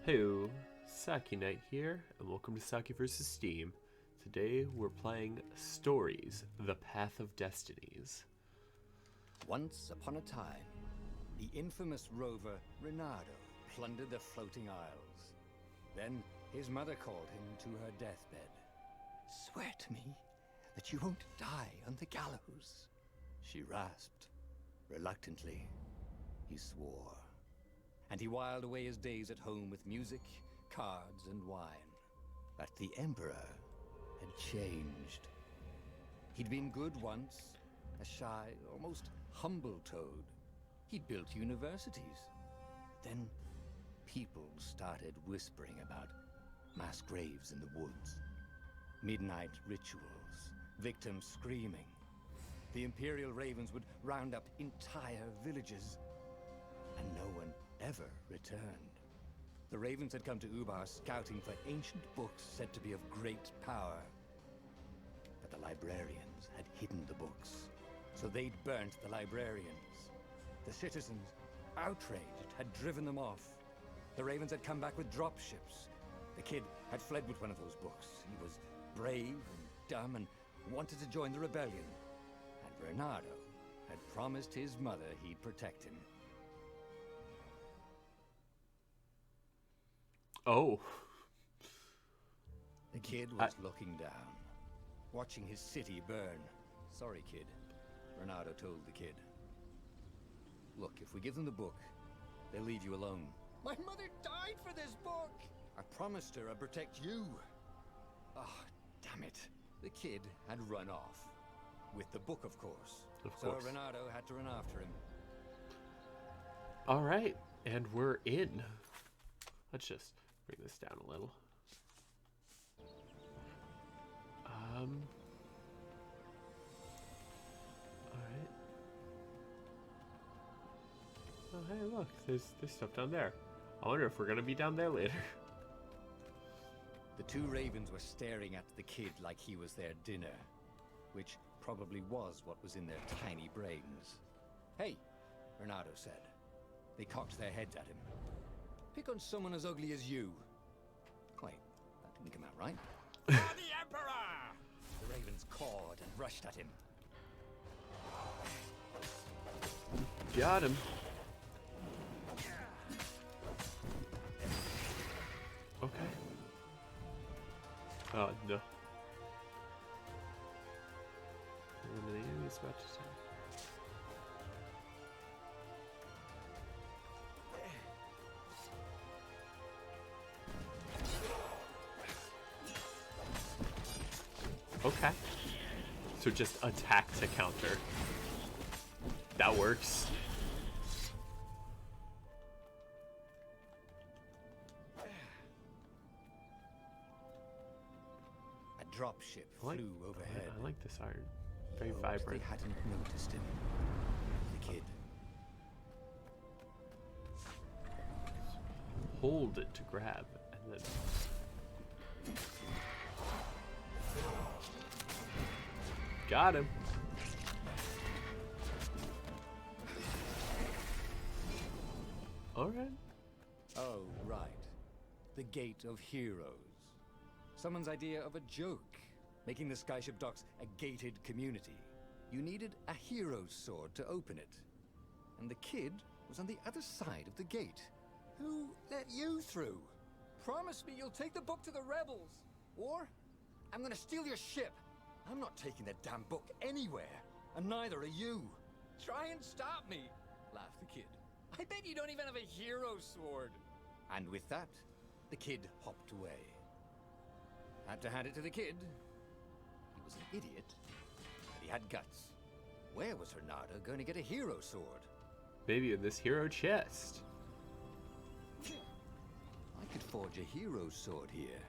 Hey, Saki Knight here, and welcome to Saki vs. Steam. Today we're playing Stories, The Path of Destinies. Once upon a time, the infamous rover Reynardo plundered the floating isles. Then his mother called him to her deathbed. "Swear to me that you won't die on the gallows," she rasped. Reluctantly, he swore. And he whiled away his days at home with music, cards, and wine. But the Emperor had changed. He'd been good once, a shy, almost humble toad. He'd built universities. Then people started whispering about mass graves in the woods, midnight rituals, victims screaming. The Imperial Ravens would round up entire villages, and no one ever returned. The Ravens had come to Ubar scouting for ancient books said to be of great power. But the librarians had hidden the books, so they'd burnt the librarians. The citizens, outraged, had driven them off. The Ravens had come back with dropships. The kid had fled with one of those books. He was brave and dumb and wanted to join the rebellion. And Reynardo had promised his mother he'd protect him. Oh. The kid was looking down, watching his city burn. "Sorry, kid," Reynardo told the kid. "Look, if we give them the book, they'll leave you alone." "My mother died for this book!" "I promised her I'd protect you." "Oh, damn it." The kid had run off. With the book, of course. So Reynardo had to run after him. Alright, and we're in. Let's just bring this down a little. Alright. Oh, hey, look, there's stuff down there. I wonder if we're gonna be down there later. The two ravens were staring at the kid like he was their dinner, which probably was what was in their tiny brains. "Hey," Reynardo said. They cocked their heads at him. "Pick on someone as ugly as you." Wait, that didn't come out right. "For the Emperor!" The ravens cawed and rushed at him. Got him. Okay. Oh, no. The enemy's about to attack. Okay. So just attack to counter. That works. A dropship flew overhead. I like this iron. Very vibrant. They hadn't noticed him. The kid. Hold it to grab, and then... Got him. Alright. Oh, right. The Gate of Heroes. Someone's idea of a joke, making the Skyship docks a gated community. You needed a hero's sword to open it. And the kid was on the other side of the gate. "Who let you through? Promise me you'll take the book to the rebels, or I'm gonna steal your ship. I'm not taking that damn book anywhere, and neither are you." "Try and stop me," laughed the kid. "I bet you don't even have a hero sword." And with that, the kid hopped away. Had to hand it to the kid. He was an idiot, but he had guts. Where was Reynardo going to get a hero sword? Maybe in this hero chest. I could forge a hero sword here.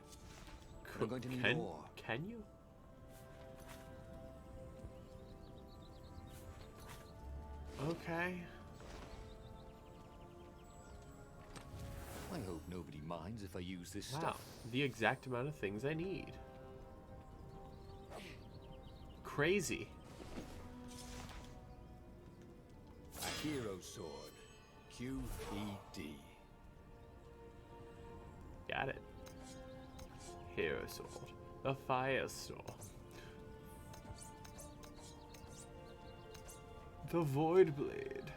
But I'm going to need more. Can you? Okay. I hope nobody minds if I use this Wow, stuff. the exact amount of things I need. Crazy. A hero sword. QED. Got it. Hero sword. The fire sword. The void blade.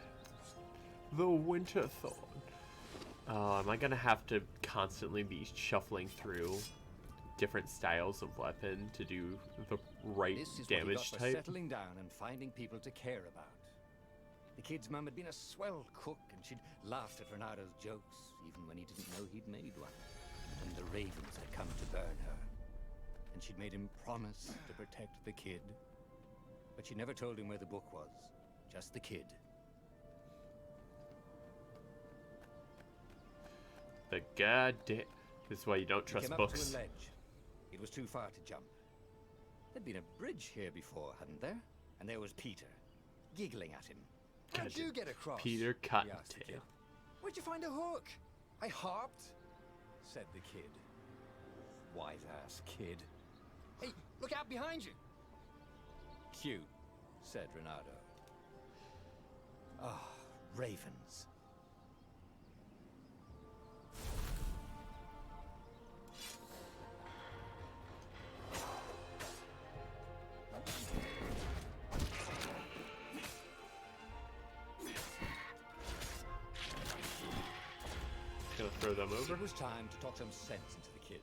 The winter thorn. Oh, am I gonna have to constantly be shuffling through different styles of weapon to do the right This is damage what he got for type? settling down and finding people to care about. The kid's mum had been a swell cook, and she'd laughed at Renado's jokes, even when he didn't know he'd made one. And the ravens had come to burn her. And she'd made him promise to protect the kid. But she never told him where the book was. Just the kid. The goddamn... This is why you don't trust He came books. up to a ledge. It was too far to jump. There'd been a bridge here before, hadn't there? And there was Peter, giggling at him. How'd Gotcha. you get across? Peter he asked the Cottontail. kid. Where'd you find a hook? I hopped, said the kid. Wise-ass kid. Hey, look out behind you! Cute, said Renato. Ah, ravens. Gonna throw them over. It was time to talk some sense into the kid.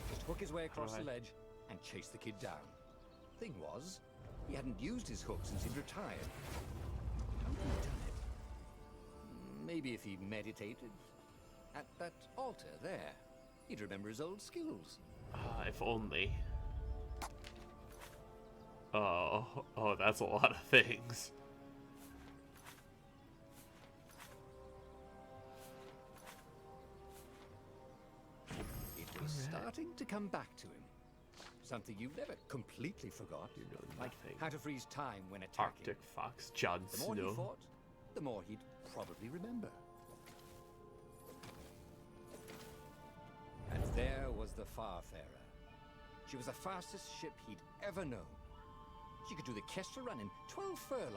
Just hook his way across the ledge and chase the kid down. Thing was, he hadn't used his hook since he'd retired. How had he done it? Maybe if he meditated at that altar there, he'd remember his old skills. If only. Oh, that's a lot of things. It was starting to come back to him. Something you never completely forgot. You know Like nothing. how to freeze time when attacking. Arctic Fox, Jon The more he Snow. fought, the more he'd probably remember. And there was the Farfarer. She was the fastest ship he'd ever known. She could do the Kestra run in 12 furlongs.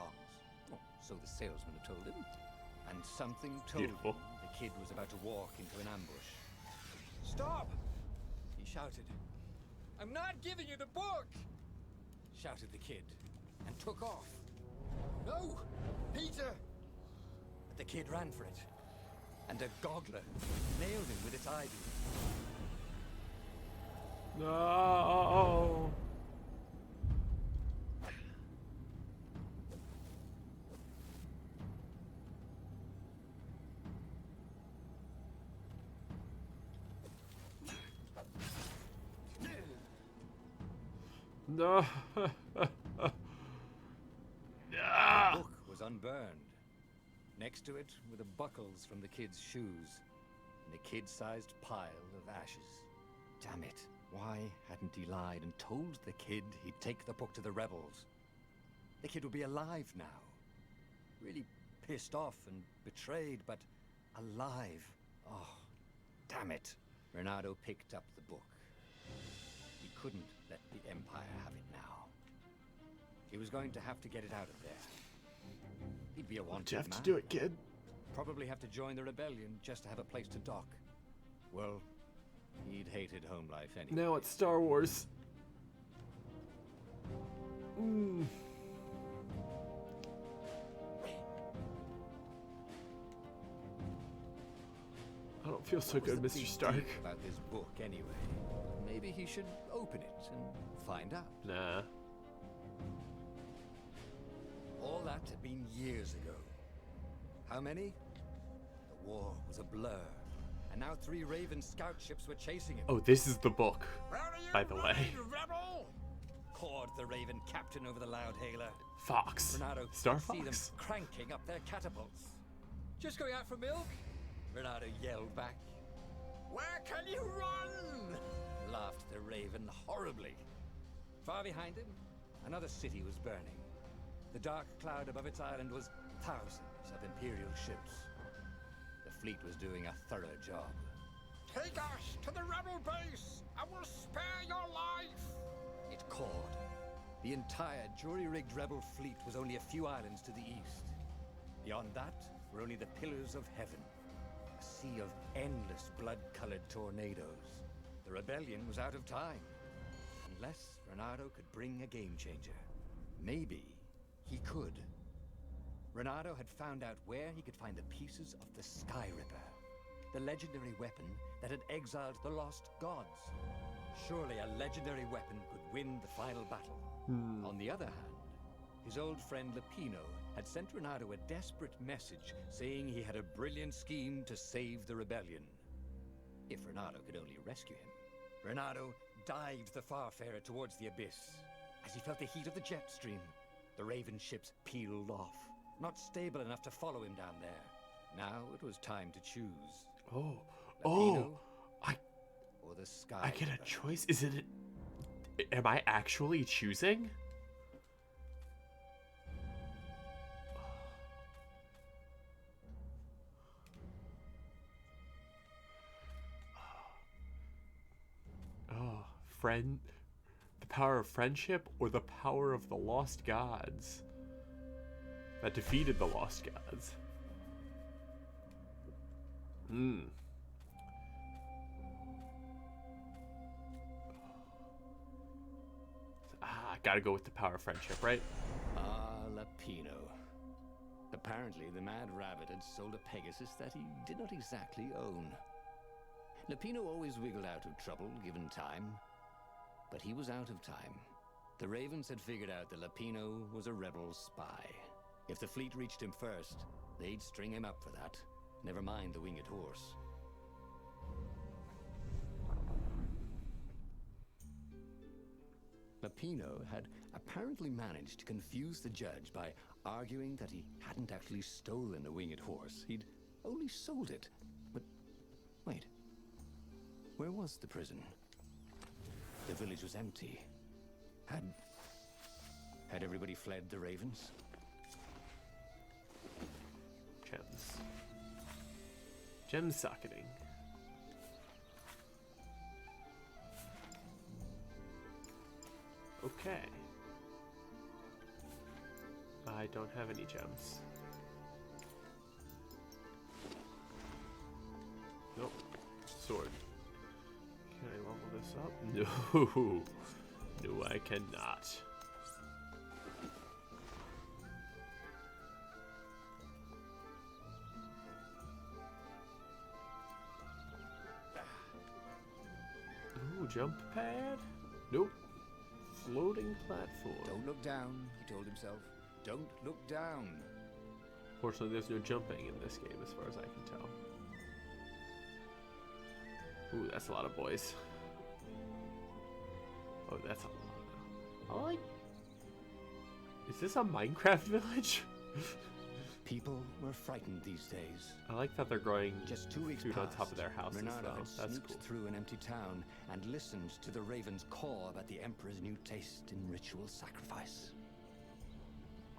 Oh, so the salesman had told him. And something told Beautiful. him the kid was about to walk into an ambush. Stop! He shouted. I'm not giving you the book! Shouted the kid, and took off. No! Peter! But the kid ran for it, and a goggler nailed him with its ivy. No. No. The book was unburned. Next to it were the buckles from the kid's shoes, and a kid-sized pile of ashes. Damn it. Why hadn't he lied and told the kid he'd take the book to the rebels? The kid would be alive now. Really pissed off and betrayed, but alive. Oh, damn it. Renato picked up the book. He couldn't let the Empire have it now. He was going to have to get it out of there. He'd be a wanted You have man. to do it, kid. Probably have to join the rebellion just to have a place to dock. Well, he'd hated home life anyway. Now it's Star Wars. Mm. I don't feel so What was good, the Mr. big Stark. deal about this book anyway? Maybe he should open it and find out. Nah. All that had been years ago. How many? The war was a blur. And now 3 Raven scout ships were chasing him. Oh, this is the book, Where are you by the way. going, rebel? Cawed the Raven captain over the loud hailer. Fox. Renato Star could see them Fox. cranking up their catapults. Just going out for milk? Renato yelled back. Where can you run? Laughed the Raven horribly. Far behind him, another city was burning. The dark cloud above its island was thousands of Imperial ships. The fleet was doing a thorough job. Take us to the rebel base! I will spare your life! It called. The entire jury-rigged rebel fleet was only a few islands to the east. Beyond that were only the pillars of heaven. a sea of endless blood-colored tornadoes. The rebellion was out of time. Unless Reynardo could bring a game changer. Maybe he could. Reynardo had found out where he could find the pieces of the Sky Ripper, the legendary weapon that had exiled the lost gods. Surely a legendary weapon could win the final battle. On the other hand, his old friend Lupino had sent Reynardo a desperate message saying he had a brilliant scheme to save the rebellion. If Reynardo could only rescue him. Reynardo dived the Farfarer towards the abyss. As he felt the heat of the jet stream, the Raven ships peeled off, not stable enough to follow him down there. Now it was time to choose. Lupino or the Sky I get a Ripper. choice? Is it... Am I actually choosing? Oh, friend... The power of friendship or the power of the lost gods that defeated the lost gods? Gotta go with the power of friendship, right? Lupino. Apparently, the Mad Rabbit had sold a Pegasus that he did not exactly own. Lupino always wiggled out of trouble, given time. But he was out of time. The Ravens had figured out that Lupino was a rebel spy. If the fleet reached him first, they'd string him up for that. Never mind the winged horse. Lupino had apparently managed to confuse the judge by arguing that he hadn't actually stolen the winged horse. He'd only sold it. But wait, where was the prison? The village was empty. Had everybody fled the Ravens? Gems. Gem socketing. Okay. I don't have any gems. Nope. Sword. Can I level this up? No. No, I cannot. Ooh, jump pad? Nope. Floating platform. Don't look down, he told himself. Don't look down. Fortunately, there's no jumping in this game as far as I can tell. Ooh, that's a lot of boys. Oh, that's a lot. I like... Is this a Minecraft village? People were frightened these days. I like that they're growing Just 2 weeks food past, on top of their houses, Reynardo though. had That's sneaked cool. through an empty town and listened to the Ravens caw about the Emperor's new taste in ritual sacrifice.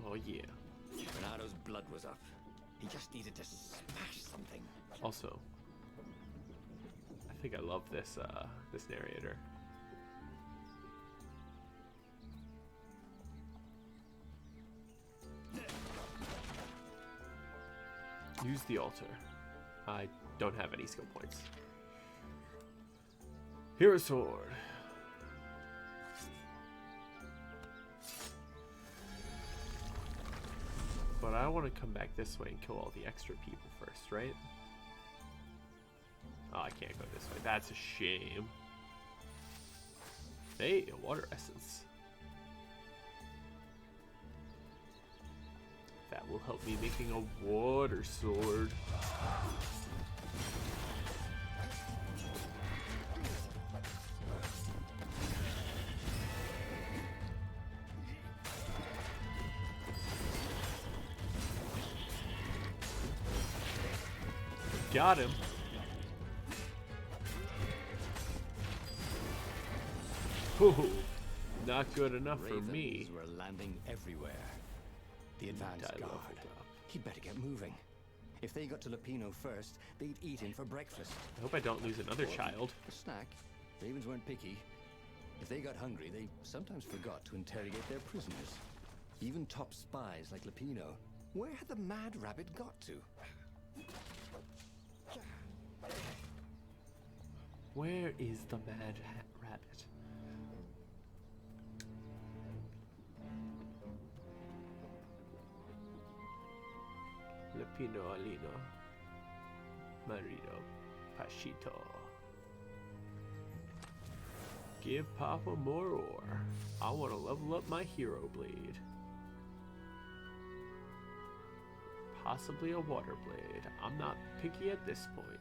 Oh, yeah. Reynardo's blood was up. He just needed to smash something. Also, I think I love this, this narrator. Use the altar. I don't have any skill points. Here a sword. But I want to come back this way and kill all the extra people first, right? Oh, I can't go this way. That's a shame. Hey, a water essence. That will help me making a water sword. Got him. Ooh, not good enough for Ravens me. were landing everywhere. The advance I guard. leveled up. He'd better get moving. If they got to Lupino first, they'd eat him for breakfast. I hope I don't lose another Or child. a snack. Ravens weren't picky. If they got hungry, they sometimes forgot to interrogate their prisoners. Even top spies like Lupino. Where had the Mad Rabbit got to? Where is the mad rabbit? Lepino Alino. Marido. Pashito. Give Papa more ore. I want to level up my hero blade. Possibly a water blade. I'm not picky at this point.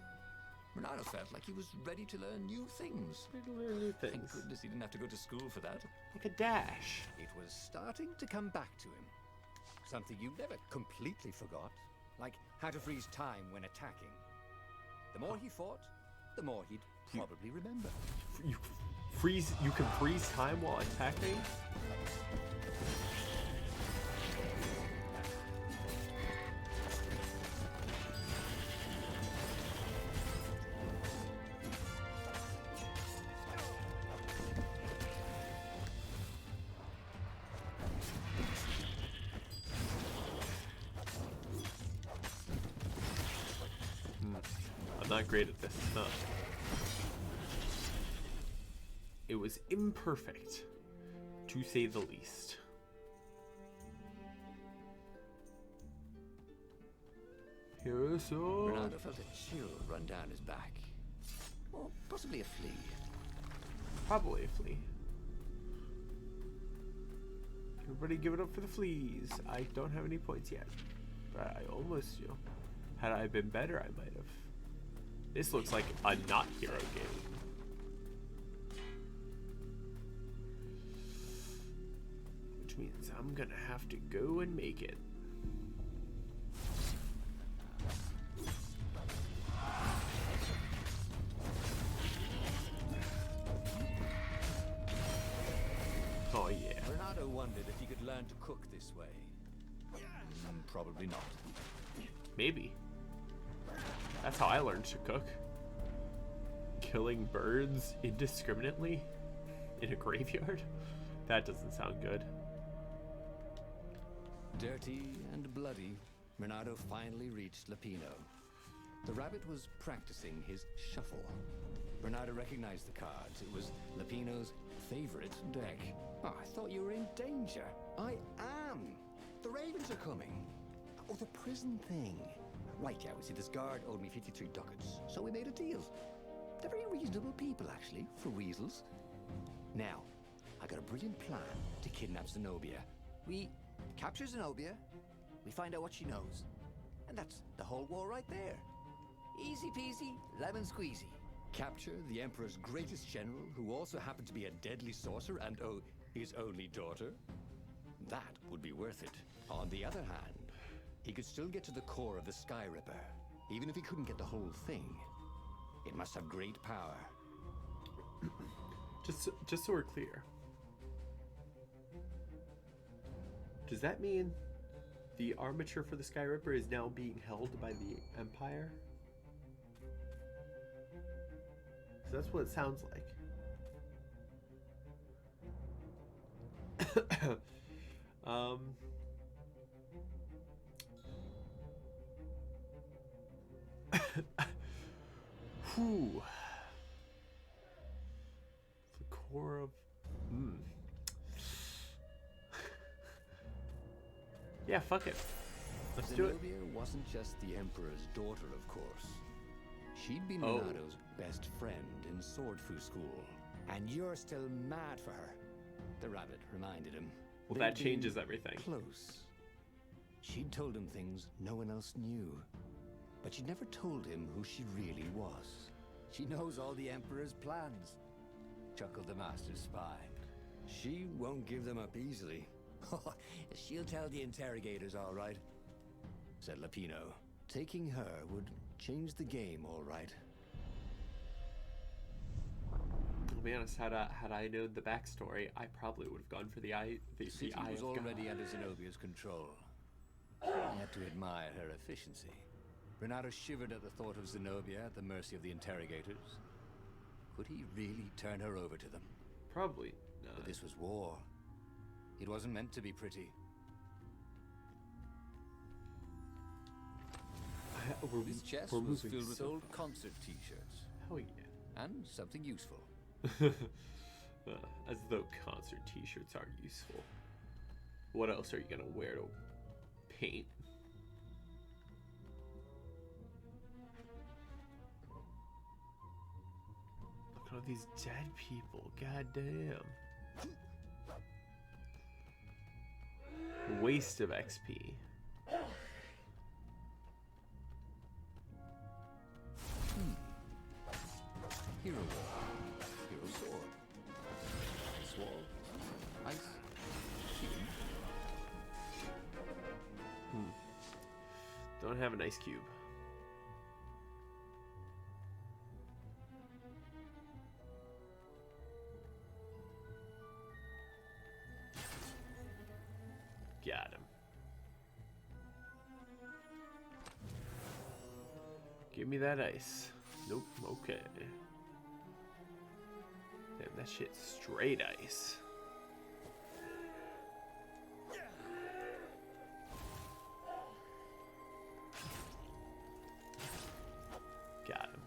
Renato felt like he was ready to learn new things. Ready to learn new Thank things. goodness he didn't have to go to school for that. Like a dash. It was starting to come back to him. Something you never completely forgot. Like how to freeze time when attacking. The more he fought, the more he'd probably remember. You can freeze time while attacking? I'm not great at this. No. It was imperfect, to say the least. Here is all. Renato felt a chill run down his back. Or possibly a flea. Probably a flea. Everybody give it up for the fleas. I don't have any points yet, but I almost do. Had I been better, I might have. This looks like a not hero game. Which means I'm gonna have to go and make it. Oh yeah. Renato wondered if he could learn to cook this way. Probably not. Maybe. That's how I learned to cook. Killing birds indiscriminately in a graveyard? That doesn't sound good. Dirty and bloody, Renato finally reached Lapino. The rabbit was practicing his shuffle. Renato recognized the cards. It was Lapino's favorite deck. Oh, I thought you were in danger. I am. The ravens are coming. Oh, the prison thing. Right, yeah, we see this guard owed me 53 ducats, so we made a deal. They're very reasonable people, actually, for weasels. Now, I got a brilliant plan to kidnap Zenobia. We capture Zenobia, we find out what she knows, and that's the whole war right there. Easy peasy, lemon squeezy. Capture the Emperor's greatest general, who also happened to be a deadly sorcerer and, oh, his only daughter. That would be worth it. On the other hand, he could still get to the core of the Sky Ripper, even if he couldn't get the whole thing. It must have great power. Just so we're clear. Does that mean the armature for the Sky Ripper is now being held by the Empire? So that's what it sounds like. Whew. The core of... Yeah, fuck it. Let's do it. Zenobia wasn't just the Emperor's daughter, of course. She'd been Renato's best friend in Swordfu school. And you're still mad for her, the rabbit reminded him. Well, They'd that been changes everything. Close. She'd told him things no one else knew. But she'd never told him who she really was. She knows all the Emperor's plans, chuckled the Master Spy. She won't give them up easily. She'll tell the interrogators, all right, said Lapino. Taking her would change the game, all right. I'll be honest, had I known the backstory, I probably would have gone for the eye. The city eye was of already God. under Zenobia's control. I had to admire her efficiency. Renato shivered at the thought of Zenobia at the mercy of the interrogators. Could he really turn her over to them? Probably not. But this was war. It wasn't meant to be pretty. This chest we're was moving filled with so old concert t-shirts. Hell yeah. And something useful. As though concert t-shirts aren't useful. What else are you gonna wear to paint? Look at all these dead people. God damn. Waste of XP. Hero wall. Hero sword. Ice wall. Ice. Cube. Don't have an ice cube. Got him. Give me that ice. Nope, okay. Damn, that shit's straight ice. Got him.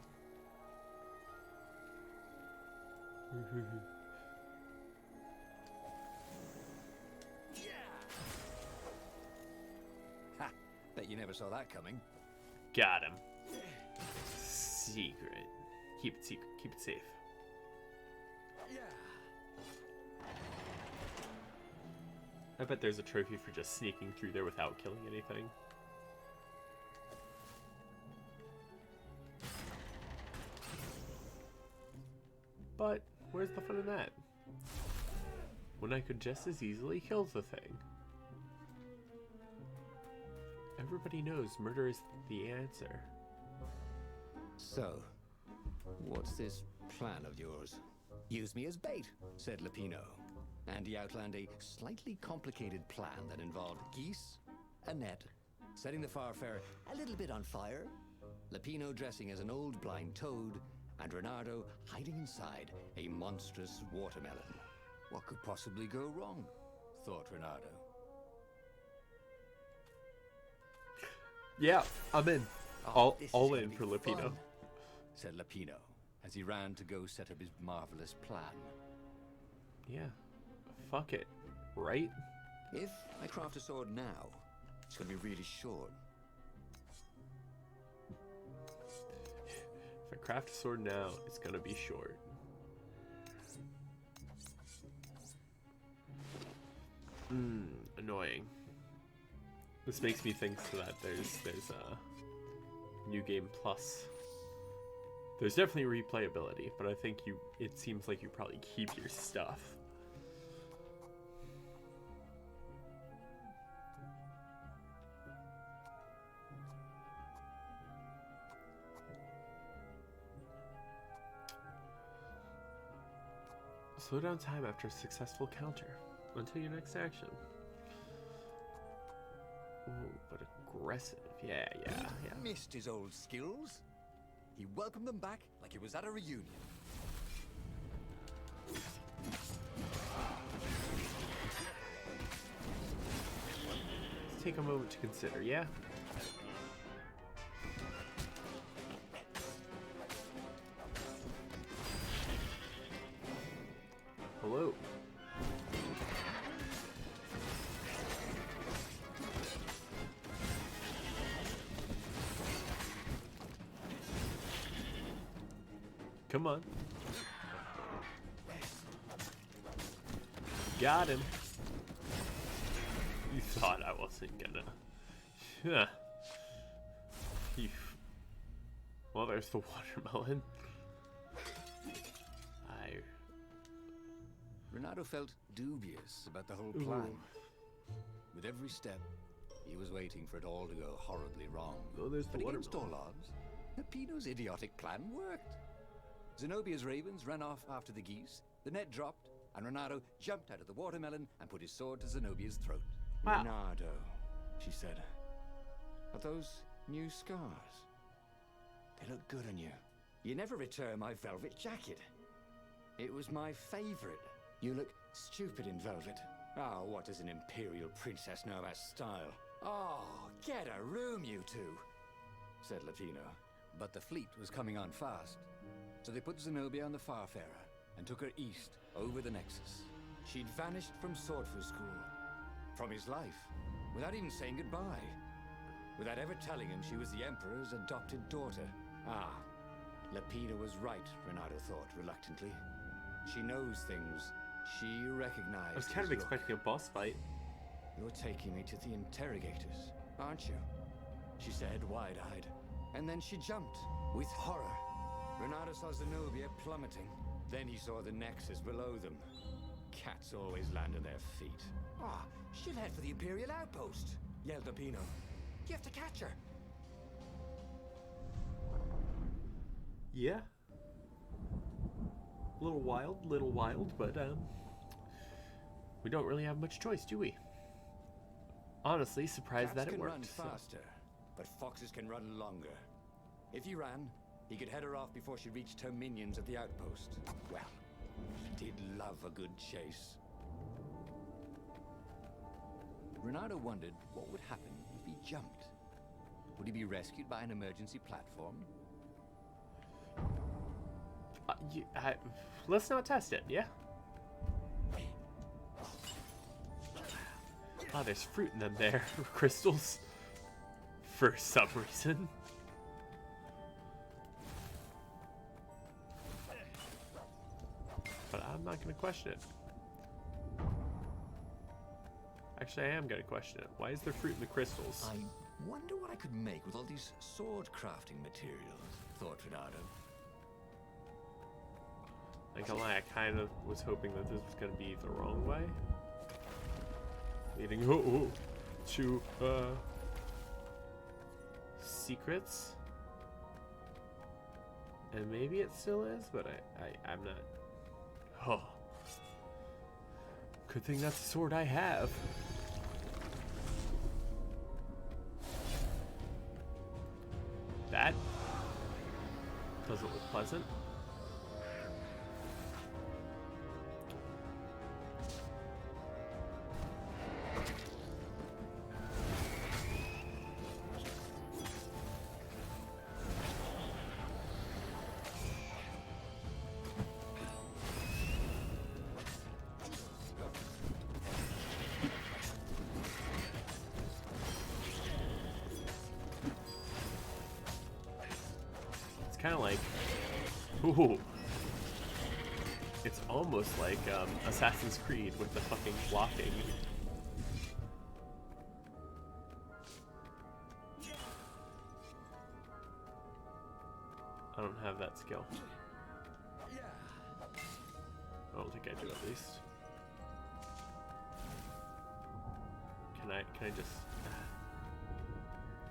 Ha! Bet you never saw that coming. Got him. Secret. Keep it secret. Keep it safe. I bet there's a trophy for just sneaking through there without killing anything. But where's the fun in that? When I could just as easily kill the thing. Everybody knows murder is the answer. So, what's this plan of yours? Use me as bait, said Lupino. And he outlined a slightly complicated plan that involved geese, a net, setting the Farfarer a little bit on fire, Lupino dressing as an old blind toad, and Renardo hiding inside a monstrous watermelon. What could possibly go wrong? Thought Renardo. Yeah, I'm in. Oh, this is all gonna in be for Lupino. fun, said Lupino, as he ran to go set up his marvelous plan. Yeah. Fuck it. Right? If I craft a sword now, it's going to be really short. If I craft a sword now, it's gonna be short. Annoying. This makes me think that there's New Game Plus. There's definitely replayability, but I think it seems like you probably keep your stuff. Slow down time after a successful counter until your next action. Ooh, but aggressive. Yeah. Missed his old skills. He welcomed them back like he was at a reunion. Let's take a moment to consider, yeah? Hello. Come on. Got him. You thought I wasn't gonna. Yeah. Well, there's the watermelon. Renato felt dubious about the whole plan. With every step, he was waiting for it all to go horribly wrong. Oh, there's the but against watermelon. all odds, Peppino's idiotic plan worked. Zenobia's ravens ran off after the geese, the net dropped, and Renato jumped out of the watermelon and put his sword to Zenobia's throat. Wow. Renato, she said, are those new scars? They look good on you. You never returned my velvet jacket. It was my favorite. You look stupid in velvet. Oh, what does an imperial princess know about style? Oh, get a room, you two. said Latino. But the fleet was coming on fast, so they put Zenobia on the Farfarer and took her east, over the Nexus. She'd vanished from Swordfish School, from his life, without even saying goodbye. Without ever telling him she was the Emperor's adopted daughter. Ah, Lapina was right, Renato thought reluctantly. She knows things. She recognized I was kind of his look. expecting a boss fight. You're taking me to the interrogators, aren't you? She said, wide-eyed. And then she jumped, with horror. Renato saw Zenobia plummeting. Then he saw the Nexus below them. Cats always land on their feet. Ah, she'll head for the Imperial outpost, yelled Lapino. You have to catch her. Yeah. Little wild, but we don't really have much choice, do we? Honestly, surprised Cats that it can worked. run faster, but foxes can run longer. If he ran, he could head her off before she reached her minions at the outpost. Well, he did love a good chase. Renato wondered what would happen if he jumped. Would he be rescued by an emergency platform? Let's not test it, yeah? Oh, there's fruit in them there. Crystals. For some reason. But I'm not going to question it. Actually, I am going to question it. Why is there fruit in the crystals? I wonder what I could make with all these sword crafting materials, thought Renato. Not gonna lie, I kind of was hoping that this was gonna be the wrong way. Leading to secrets. And maybe it still is, but I'm not. Oh. Good thing that's the sword I have. That doesn't look pleasant. Kind of like, ooh, it's almost like Assassin's Creed with the fucking blocking. I don't have that skill. I don't think I do, at least. Can I just?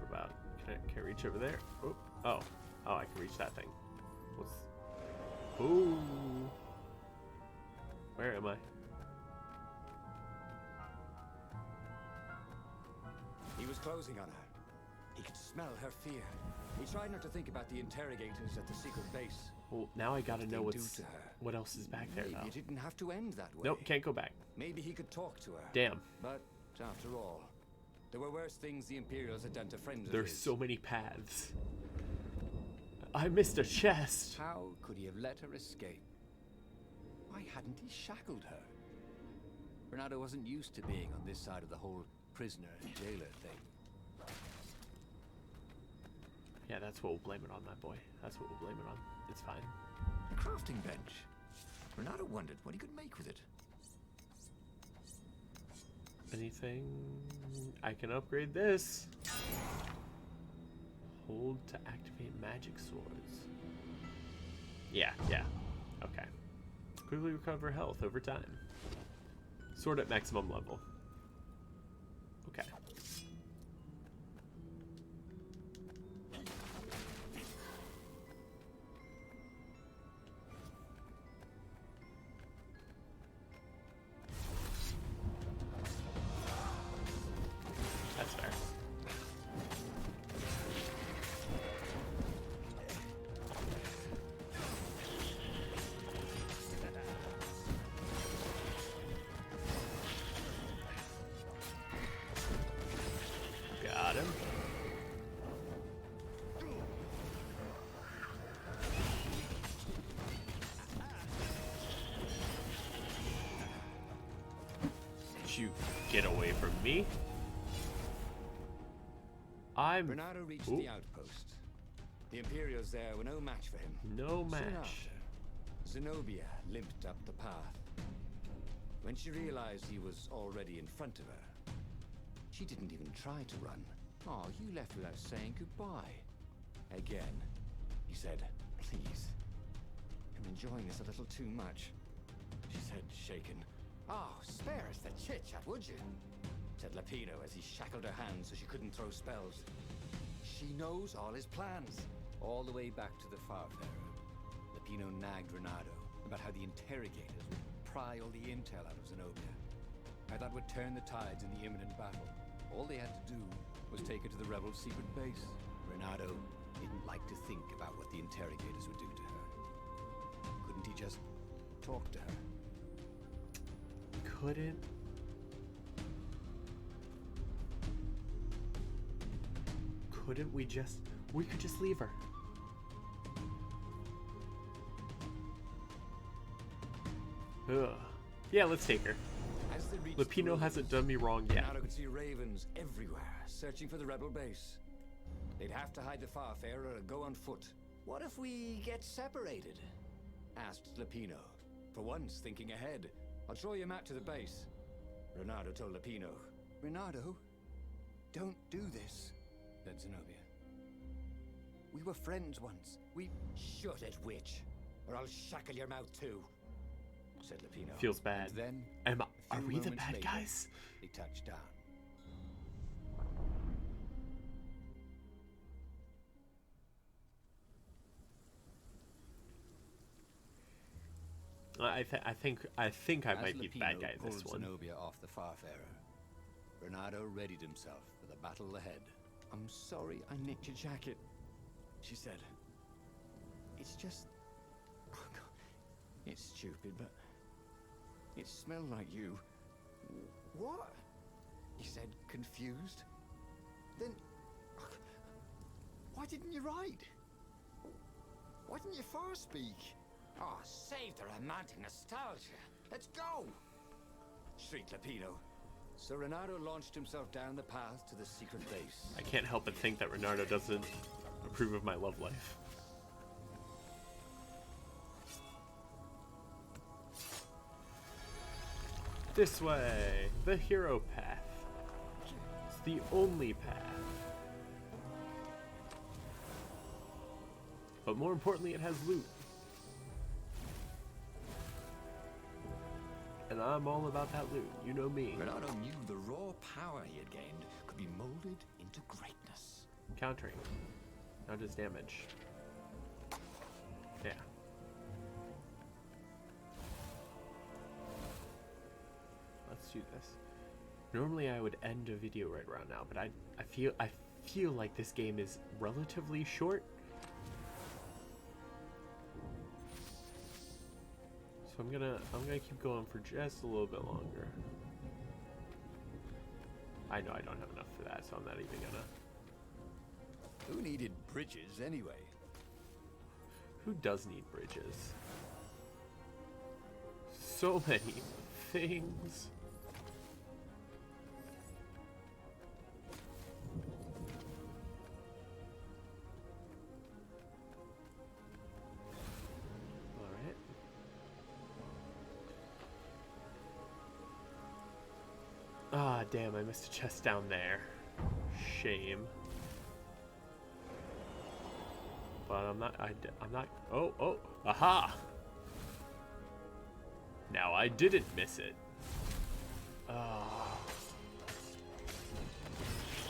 What about? Can I reach over there? Oh. Oh, I can reach that thing. What's... Ooh. Where am I? He was closing on her. He could smell her fear. He tried not to think about the interrogators at the secret base. Well, now I gotta know What else is back there, Maybe though. it didn't have to end that way. Nope, can't go back. Maybe he could talk to her. Damn. But after all, there were worse things the Imperials had done to friends of There's his. so many paths. I missed a chest. How could he have let her escape? Why hadn't he shackled her? Renato wasn't used to being on this side of the whole prisoner and jailer thing. Yeah, that's what we'll blame it on, my boy. That's what we'll blame it on. It's fine. A crafting bench. Renato wondered what he could make with it. Anything? I can upgrade this. Hold to activate magic swords. Yeah. Okay. Quickly recover health over time. Sword at maximum level. Okay. That's fair. you get away from me? Bernardo reached Ooh. the outpost. The Imperials there were no match for him. No Soon match. after, Zenobia limped up the path. When she realized he was already in front of her, she didn't even try to run. Oh, you left without saying goodbye. Again, he said, "Please, I'm enjoying this a little too much," she said, shaken. Oh, spare us the chit-chat, would you? Said Lapino as he shackled her hands so she couldn't throw spells. She knows all his plans. All the way back to the Farfarer, Lapino nagged Renato about how the interrogators would pry all the intel out of Zenobia. How that would turn the tides in the imminent battle. All they had to do was take her to the rebel secret base. Renato didn't like to think about what the interrogators would do to her. Couldn't he just talk to her? Couldn't. Couldn't we just... We could just leave her. Ugh. Yeah, let's take her. As they reached Lapino the ruins, hasn't done me wrong yet. Renato could see ravens everywhere, searching for the rebel base. They'd have to hide the Farfarer or go on foot. What if we get separated? Asked Lapino, for once thinking ahead. "I'll throw you a map to the base." Renato told Lapino. "Renato, don't do this," said Zenobia. "We were friends once. We..." "Shut it, witch, or I'll shackle your mouth too," said Lapino. Feels bad. And then, Are few we the moments bad later, guys? they touched down. I think I might be the bad Lapino guy in this pulled one. Zenobia off the Farfarer, Renato readied himself for the battle ahead. "I'm sorry I nicked your jacket," she said. "It's just... oh, God. It's stupid, but it smelled like you." "What?" he said, confused. "Then... why didn't you write? Why didn't you first speak?" Oh, save the romantic nostalgia. Let's go! shrieked Lapino. So Renato launched himself down the path to the secret base. I can't help but think that Renato doesn't approve of my love life. This way, the hero path. It's the only path. But more importantly, it has loot. And I'm all about that loot, you know me. Renato knew the raw power he had gained could be molded into greatness. Countering. Not just damage. Yeah. Let's do this. Normally I would end a video right around now, but I feel like this game is relatively short. So I'm gonna keep going for just a little bit longer. I know I don't have enough for that, so I'm not even gonna. Who needed bridges anyway? Who does need bridges? So many things. Alright. Ah, damn, I missed a chest down there. Shame. But I'm not, oh, aha! Now I didn't miss it. Oh.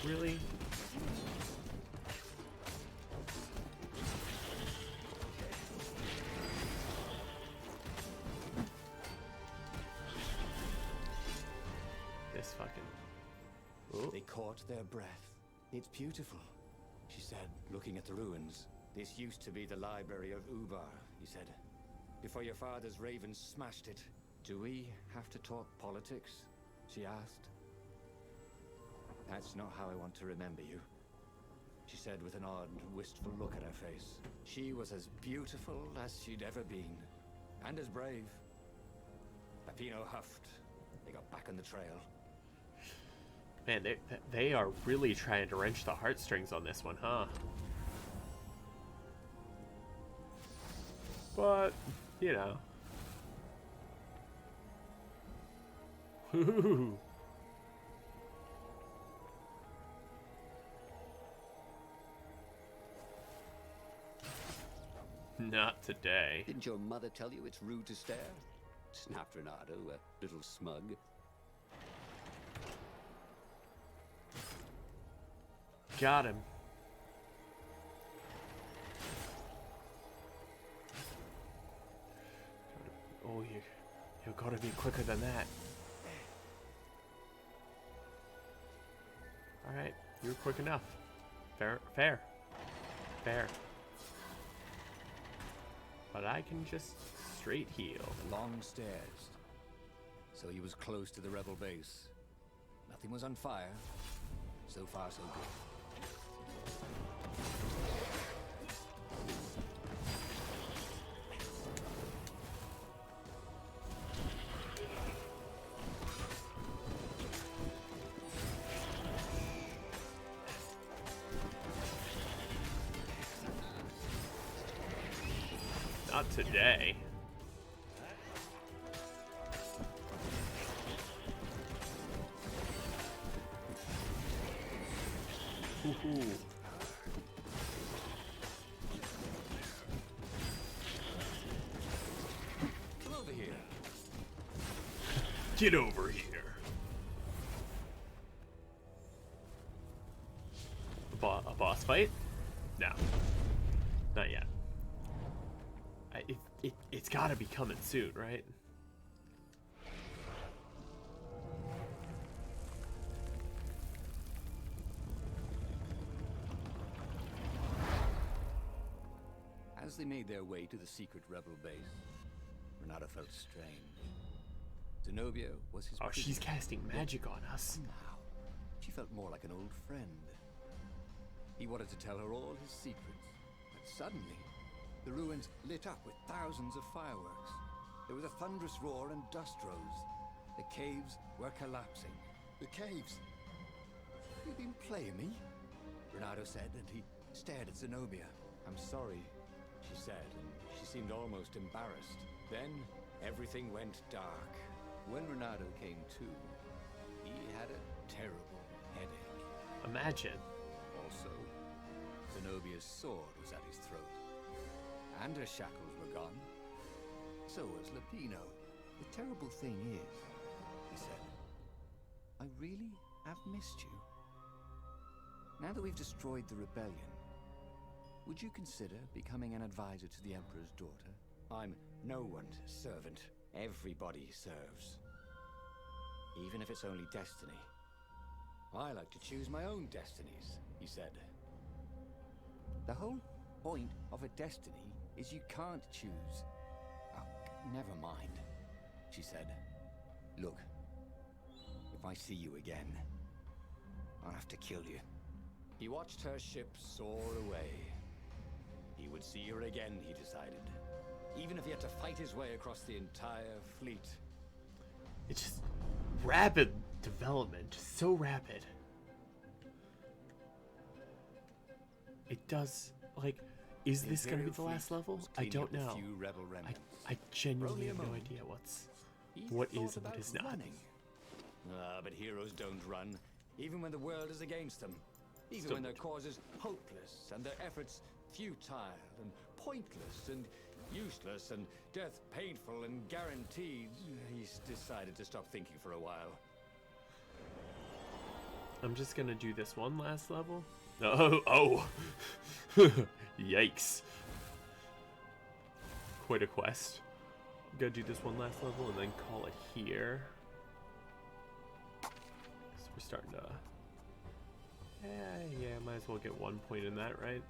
Really? This fucking... Oh. They caught their breath. "It's beautiful," she said, looking at the ruins. "This used to be the library of Ubar," he said, "before your father's ravens smashed it." "Do we have to talk politics?" she asked. "That's not how I want to remember you," she said with an odd, wistful look at her face. She was as beautiful as she'd ever been, and as brave. Lapino huffed. They got back on the trail. Man, they are really trying to wrench the heartstrings on this one, huh? But, you know. Ooh. Not today. Didn't your mother tell you it's rude to stare? Snapped Renato, a little smug. Got him. Oh, you gotta be quicker than that. Alright, you're quick enough. Fair. But I can just straight heal. Long stairs. So he was close to the rebel base. Nothing was on fire. So far, so good. Not today. Woohoo. Come over here. Get over here. A boss fight? No. Not yet. It's gotta be coming soon, right? As they made their way to the secret rebel base, Renato felt strange. Zenobia was his Oh, she's prisoner. casting magic on us. Somehow, she felt more like an old friend. He wanted to tell her all his secrets, but suddenly, the ruins lit up with thousands of fireworks. There was a thunderous roar and dust rose. The caves were collapsing. The caves! You've been playing me? Renato said, and he stared at Zenobia. I'm sorry, she said, and she seemed almost embarrassed. Then, everything went dark. When Renato came to, he had a terrible headache. Imagine. Also, Zenobia's sword was at his throat. And her shackles were gone. So was Lupino. The terrible thing is, he said, I really have missed you. Now that we've destroyed the rebellion, would you consider becoming an advisor to the Emperor's daughter? I'm no one's servant. Everybody serves. Even if it's only destiny. I like to choose my own destinies, he said. The whole point of a destiny is you can't choose. Oh, never mind, she said. Look, if I see you again, I'll have to kill you. He watched her ship soar away. He would see her again, he decided. Even if he had to fight his way across the entire fleet. It's just rapid development, just so rapid. It does, like, is this gonna be the last level? I don't know. I genuinely have no idea what is and what is not. But heroes don't run, even when the world is against them. Even when their cause is hopeless and their efforts futile and pointless and useless and death painful and guaranteed. He's decided to stop thinking for a while. I'm just gonna do this one last level. Oh. Yikes. Quite a quest. I'm gonna do this one last level and then call it here. So we're starting to... Yeah, might as well get 1 point in that, right?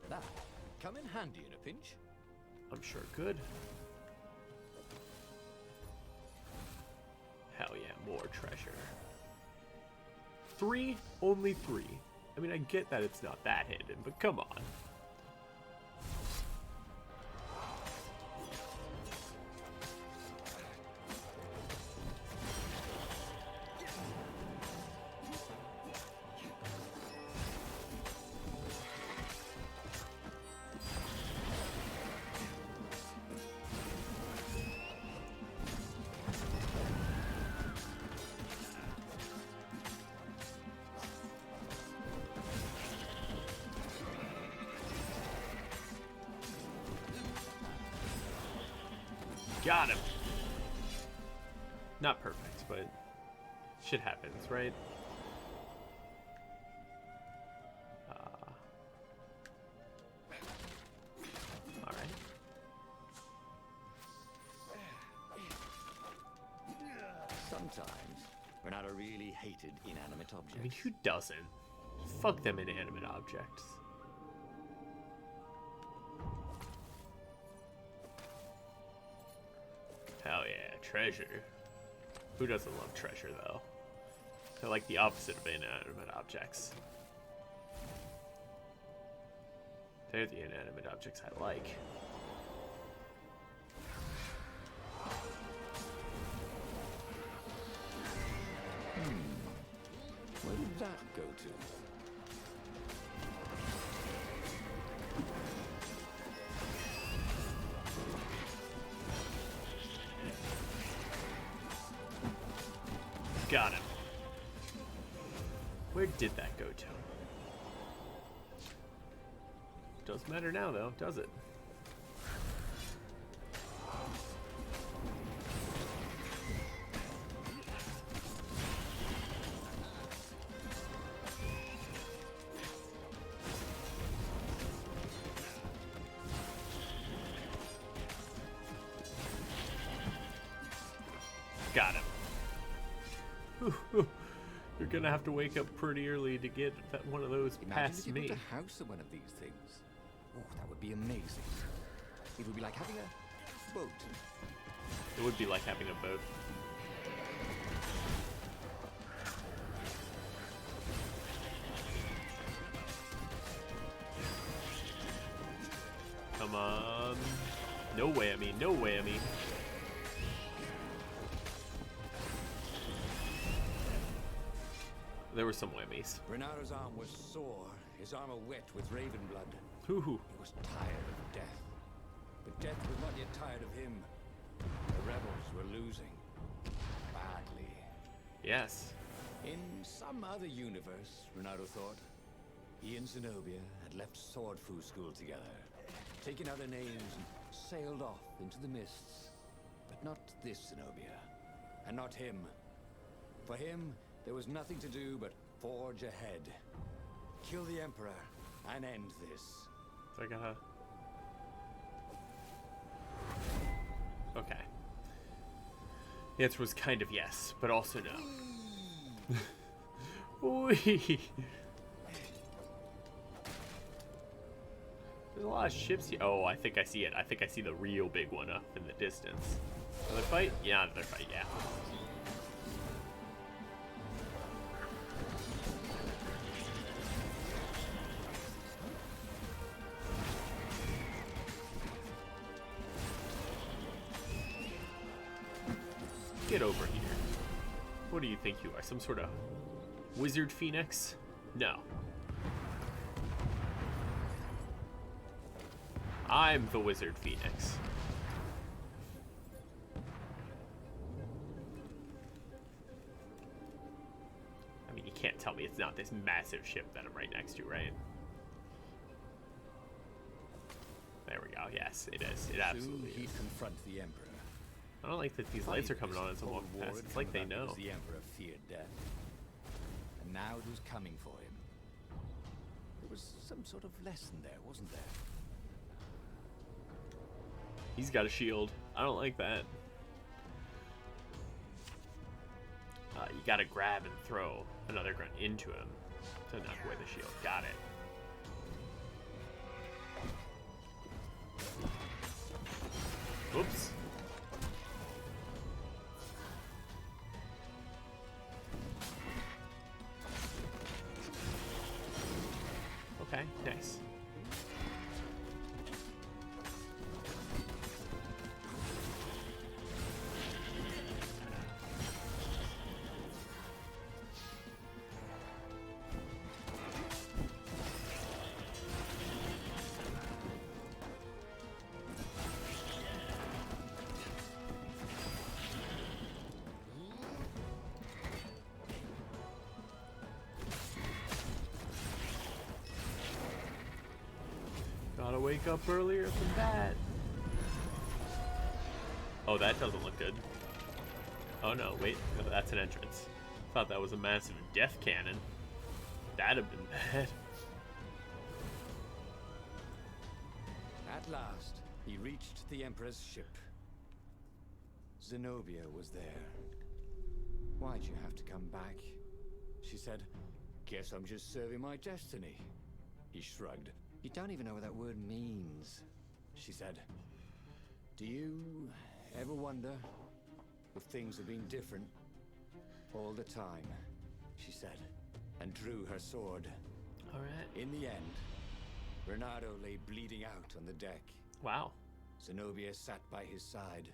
That come in handy in a pinch. I'm sure it could. Hell yeah, more treasure. 3? Only 3. I mean, I get that it's not that hidden, but come on. Got him. Not perfect, but shit happens, right? Alright. Sometimes Renato really hated inanimate objects. I mean, who doesn't? Fuck them inanimate objects. Hell yeah, treasure. Who doesn't love treasure, though? They're like the opposite of inanimate objects. They're the inanimate objects I like. Where did that go to? Got him. Where did that go to? Doesn't matter now, though, does it? Got him. You're gonna have to wake up pretty early to get that one of those past Imagine if you me. built a house of one of these things. Oh, that would be amazing. It would be like having a boat. It would be like having a boat. Come on. No whammy, no whammy. There were some whammies. Renato's arm was sore, his armor wet with raven blood. Hoo. He was tired of death. But death was not yet tired of him. The rebels were losing. Badly. Yes. In some other universe, Renato thought, he and Zenobia had left sword fu school together, taken other names and sailed off into the mists. But not this Zenobia. And not him. For him, there was nothing to do but forge ahead. Kill the Emperor and end this. So I gotta... Okay. The answer was kind of yes, but also no. Wee. There's a lot of ships here. Oh, I think I see it. I think I see the real big one up in the distance. Another fight? Yeah, another fight, yeah. Get over here. What do you think you are? Some sort of wizard phoenix? No. I'm the wizard phoenix. I mean, you can't tell me it's not this massive ship that I'm right next to, right? There we go. Yes, it is. It absolutely Soon he'd is. confront the Emperor. I don't like that these lights are coming on as I'm walking past. It's like they know. The Emperor feared death. And now it was coming for him. There was some sort of lesson there, wasn't there? He's got a shield. I don't like that. You gotta grab and throw another grunt into him to knock away the shield. Got it. Oops. Okay, nice. Gotta wake up earlier than that. Oh, that doesn't look good. Oh no, wait, no, that's an entrance. Thought that was a massive death cannon. That'd have been bad. At last, he reached the Emperor's ship. Zenobia was there. Why'd you have to come back? She said, guess I'm just serving my destiny. He shrugged. You don't even know what that word means. She said, do you ever wonder if things have been different all the time? She said, and drew her sword. All right. In the end, Reynardo lay bleeding out on the deck. Wow. Zenobia sat by his side,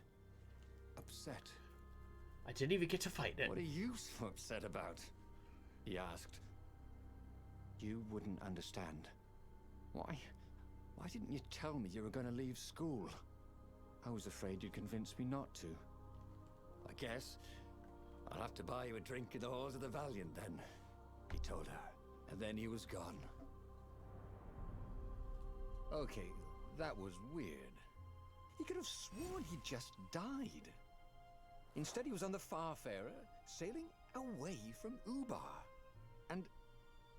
upset. I didn't even get to fight it. What are you so upset about? He asked. You wouldn't understand. Why didn't you tell me you were going to leave school? I was afraid you'd convince me not to. I guess I'll have to buy you a drink in the halls of the Valiant then, he told her. And then he was gone. Okay, that was weird. He could have sworn he just died. Instead, he was on the Farfarer, sailing away from Ubar. And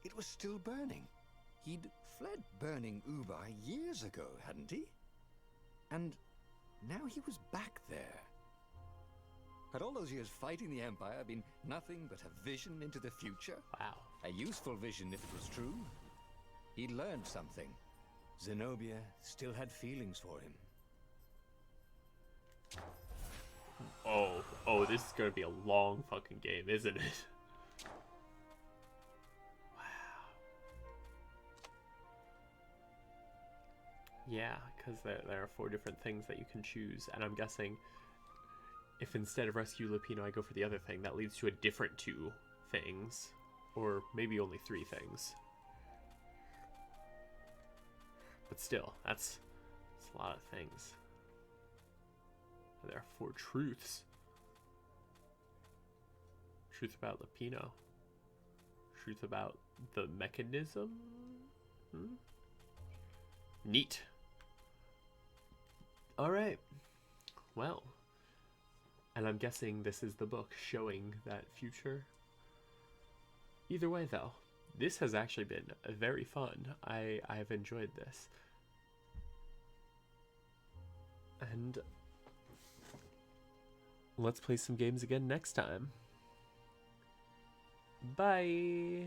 it was still burning. He'd fled burning Ubar years ago, hadn't he? And now he was back there. Had all those years fighting the Empire been nothing but a vision into the future? Wow. A useful vision if it was true. He'd learned something. Zenobia still had feelings for him. Oh, this is gonna be a long fucking game, isn't it? Wow. Yeah, because there are 4 different things that you can choose, and I'm guessing if instead of rescue Lupino I go for the other thing, that leads to a different 2 things, or maybe only 3 things. But still, that's a lot of things. There are 4 truths. Truth about Lupino. Truth about the mechanism? Neat. Alright. Well. And I'm guessing this is the book showing that future. Either way, though, this has actually been very fun. I have enjoyed this. And let's play some games again next time. Bye!